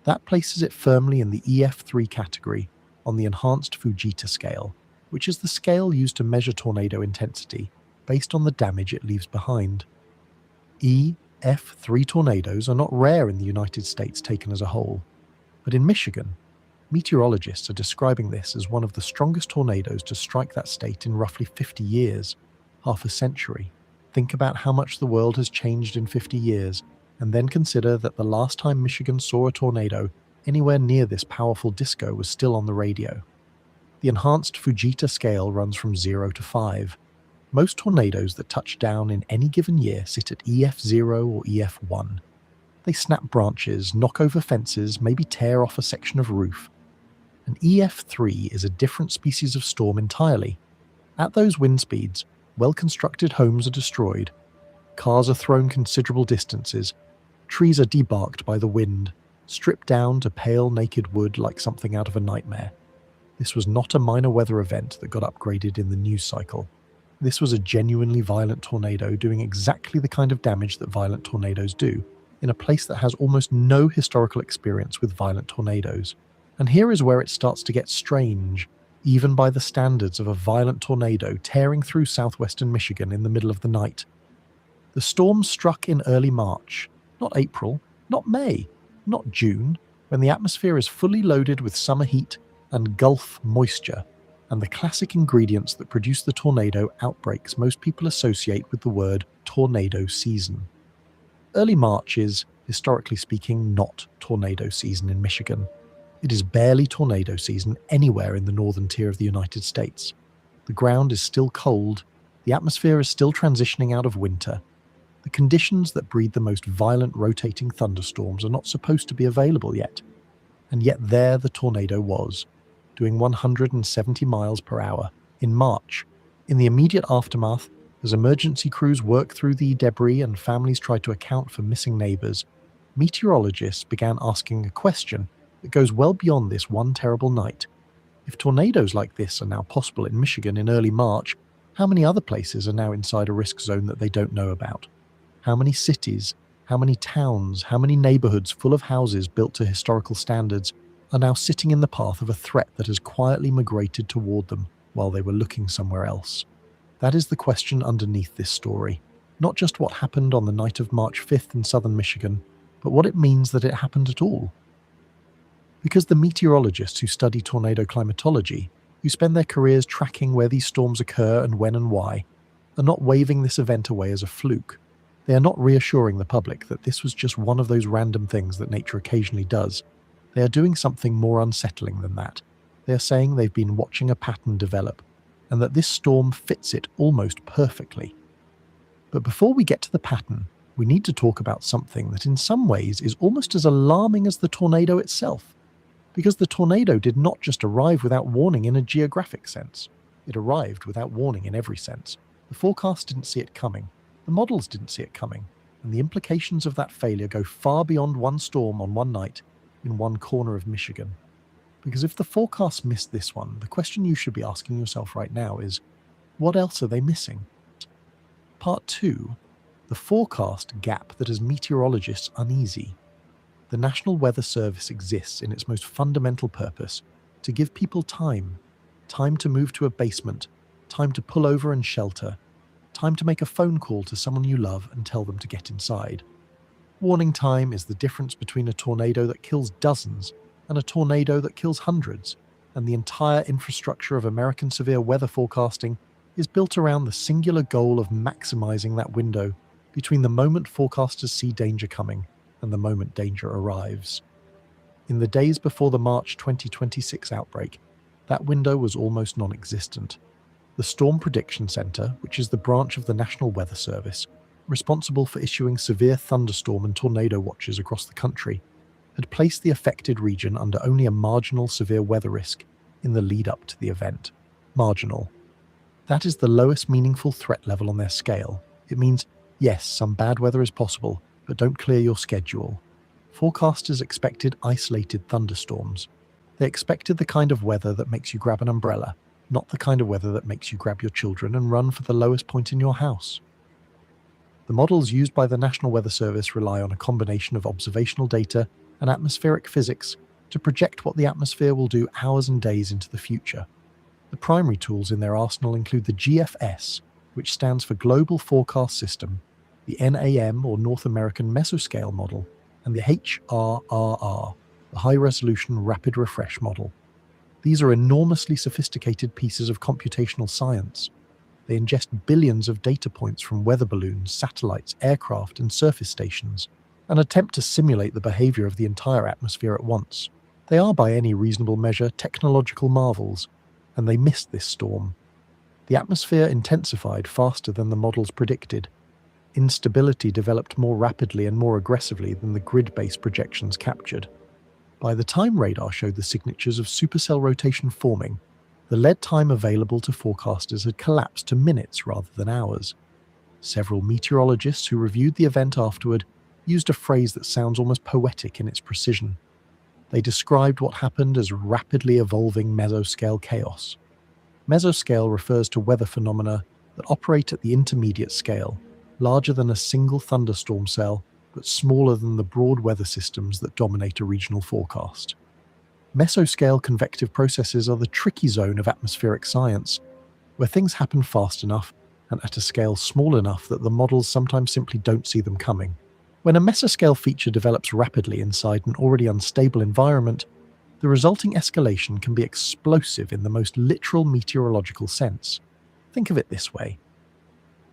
That places it firmly in the EF3 category on the Enhanced Fujita scale, which is the scale used to measure tornado intensity based on the damage it leaves behind. EF3 tornadoes are not rare in the United States taken as a whole, but in Michigan, meteorologists are describing this as one of the strongest tornadoes to strike that state in roughly 50 years, half a century. Think about how much the world has changed in 50 years, and then consider that the last time Michigan saw a tornado anywhere near this powerful disco was still on the radio. The Enhanced Fujita scale runs from 0 to 5. Most tornadoes that touch down in any given year sit at EF0 or EF1. They snap branches, knock over fences, maybe tear off a section of roof. An EF3 is a different species of storm entirely. At those wind speeds, well-constructed homes are destroyed, cars are thrown considerable distances, trees are debarked by the wind, stripped down to pale naked wood like something out of a nightmare. This was not a minor weather event that got upgraded in the news cycle. This was a genuinely violent tornado doing exactly the kind of damage that violent tornadoes do, in a place that has almost no historical experience with violent tornadoes. And here is where it starts to get strange, even by the standards of a violent tornado tearing through southwestern Michigan in the middle of the night. The storm struck in early March, not April, not May, not June, when the atmosphere is fully loaded with summer heat and Gulf moisture, and the classic ingredients that produce the tornado outbreaks most people associate with the word tornado season. Early March is, historically speaking, not tornado season in Michigan. It is barely tornado season anywhere in the northern tier of the United States. The ground is still cold, The atmosphere is still transitioning out of winter. The conditions that breed the most violent rotating thunderstorms are not supposed to be available yet. And yet there the tornado was, doing 170 miles per hour in March. In the immediate aftermath, as emergency crews worked through the debris and families tried to account for missing neighbors, meteorologists began asking a question that goes well beyond this one terrible night. If tornadoes like this are now possible in Michigan in early March, how many other places are now inside a risk zone that they don't know about? How many cities, how many towns, how many neighborhoods full of houses built to historical standards are now sitting in the path of a threat that has quietly migrated toward them while they were looking somewhere else? That is the question underneath this story. Not just what happened on the night of March 5th in southern Michigan, but what it means that it happened at all. Because the meteorologists who study tornado climatology, who spend their careers tracking where these storms occur and when and why, are not waving this event away as a fluke. They are not reassuring the public that this was just one of those random things that nature occasionally does. They are doing something more unsettling than that. They are saying they've been watching a pattern develop, and that this storm fits it almost perfectly. But before we get to the pattern, we need to talk about something that in some ways is almost as alarming as the tornado itself. Because the tornado did not just arrive without warning in a geographic sense. It arrived without warning in every sense. The forecast didn't see it coming. The models didn't see it coming. And the implications of that failure go far beyond one storm on one night in one corner of Michigan. Because if the forecast missed this one, the question you should be asking yourself right now is, what else are they missing? Part 2. The forecast gap that has meteorologists uneasy. The National Weather Service exists in its most fundamental purpose to give people time to move to a basement, time to pull over and shelter, time to make a phone call to someone you love and tell them to get inside. Warning time is the difference between a tornado that kills dozens and a tornado that kills hundreds, and the entire infrastructure of American severe weather forecasting is built around the singular goal of maximizing that window between the moment forecasters see danger coming and the moment danger arrives. In the days before the March 2026 outbreak, that window was almost non-existent. The Storm Prediction Center, which is the branch of the National Weather Service, responsible for issuing severe thunderstorm and tornado watches across the country, had placed the affected region under only a marginal severe weather risk in the lead-up to the event. Marginal. That is the lowest meaningful threat level on their scale. It means, yes, some bad weather is possible, but don't clear your schedule. Forecasters expected isolated thunderstorms. They expected the kind of weather that makes you grab an umbrella, not the kind of weather that makes you grab your children and run for the lowest point in your house. The models used by the National Weather Service rely on a combination of observational data and atmospheric physics to project what the atmosphere will do hours and days into the future. The primary tools in their arsenal include the GFS, which stands for Global Forecast System, the NAM or North American Mesoscale model, and the HRRR, the High Resolution Rapid Refresh model. These are enormously sophisticated pieces of computational science. They ingest billions of data points from weather balloons, satellites, aircraft, and surface stations, and attempt to simulate the behavior of the entire atmosphere at once. They are, by any reasonable measure, technological marvels, and they missed this storm. The atmosphere intensified faster than the models predicted. Instability developed more rapidly and more aggressively than the grid-based projections captured. By the time radar showed the signatures of supercell rotation forming, the lead time available to forecasters had collapsed to minutes rather than hours. Several meteorologists who reviewed the event afterward used a phrase that sounds almost poetic in its precision. They described what happened as rapidly evolving mesoscale chaos. Mesoscale refers to weather phenomena that operate at the intermediate scale, larger than a single thunderstorm cell, but smaller than the broad weather systems that dominate a regional forecast. Mesoscale convective processes are the tricky zone of atmospheric science, where things happen fast enough and at a scale small enough that the models sometimes simply don't see them coming. When a mesoscale feature develops rapidly inside an already unstable environment, the resulting escalation can be explosive in the most literal meteorological sense. Think of it this way.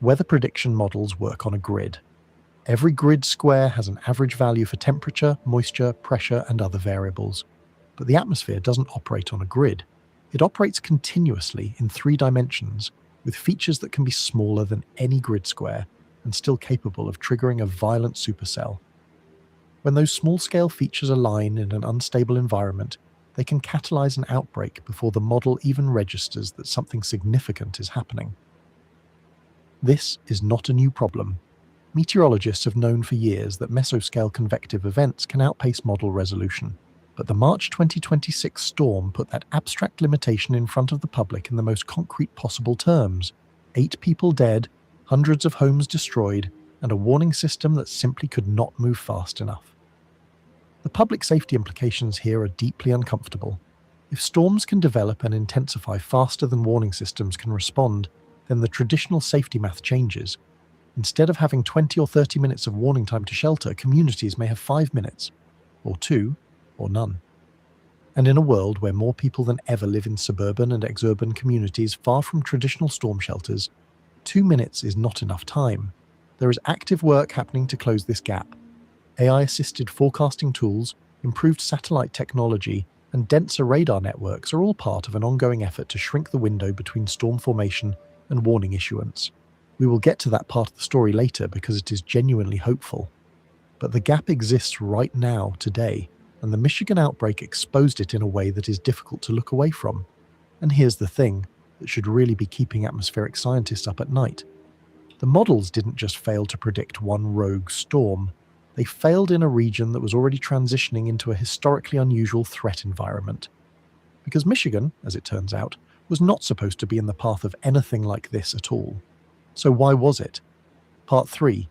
Weather prediction models work on a grid. Every grid square has an average value for temperature, moisture, pressure, and other variables. But the atmosphere doesn't operate on a grid. It operates continuously in 3 dimensions, with features that can be smaller than any grid square and still capable of triggering a violent supercell. When those small-scale features align in an unstable environment, they can catalyze an outbreak before the model even registers that something significant is happening. This is not a new problem. Meteorologists have known for years that mesoscale convective events can outpace model resolution, but the March 2026 storm put that abstract limitation in front of the public in the most concrete possible terms. 8 people dead, hundreds of homes destroyed, and a warning system that simply could not move fast enough. The public safety implications here are deeply uncomfortable. If storms can develop and intensify faster than warning systems can respond, then the traditional safety math changes. Instead of having 20 or 30 minutes of warning time to shelter, communities may have 5 minutes, or 2, or none. And in a world where more people than ever live in suburban and exurban communities far from traditional storm shelters, 2 minutes is not enough time. There is active work happening to close this gap. AI-assisted forecasting tools, improved satellite technology, and denser radar networks are all part of an ongoing effort to shrink the window between storm formation and warning issuance. We will get to that part of the story later because it is genuinely hopeful. But the gap exists right now, today, and the Michigan outbreak exposed it in a way that is difficult to look away from. And here's the thing that should really be keeping atmospheric scientists up at night. The models didn't just fail to predict one rogue storm. They failed in a region that was already transitioning into a historically unusual threat environment. Because Michigan, as it turns out, was not supposed to be in the path of anything like this at all. So why was it? Part 3.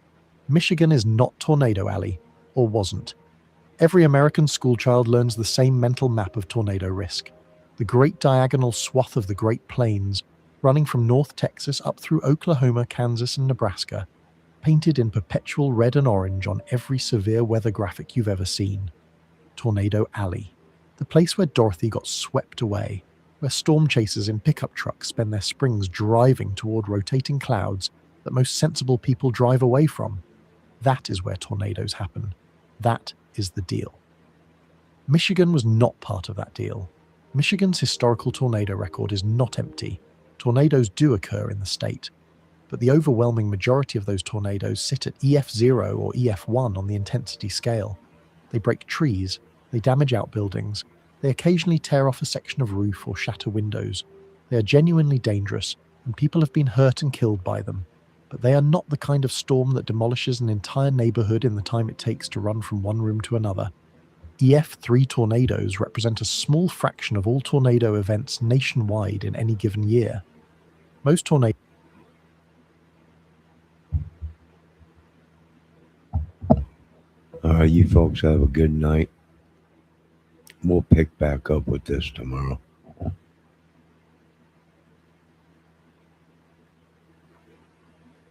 Michigan is not Tornado Alley, or wasn't. Every American schoolchild learns the same mental map of tornado risk. The great diagonal swath of the Great Plains, running from North Texas up through Oklahoma, Kansas, and Nebraska, painted in perpetual red and orange on every severe weather graphic you've ever seen. Tornado Alley. The place where Dorothy got swept away, where storm chasers in pickup trucks spend their springs driving toward rotating clouds that most sensible people drive away from. That is where tornadoes happen. That is the deal. Michigan was not part of that deal. Michigan's historical tornado record is not empty. Tornadoes do occur in the state, but the overwhelming majority of those tornadoes sit at EF0 or EF1 on the intensity scale. They break trees, they damage outbuildings, they occasionally tear off a section of roof or shatter windows. They are genuinely dangerous, and people have been hurt and killed by them. But they are not the kind of storm that demolishes an entire neighborhood in the time it takes to run from one room to another. EF3 tornadoes represent a small fraction of all tornado events nationwide in any given year. Most tornadoes. All right, you folks have a good night. We'll pick back up with this tomorrow.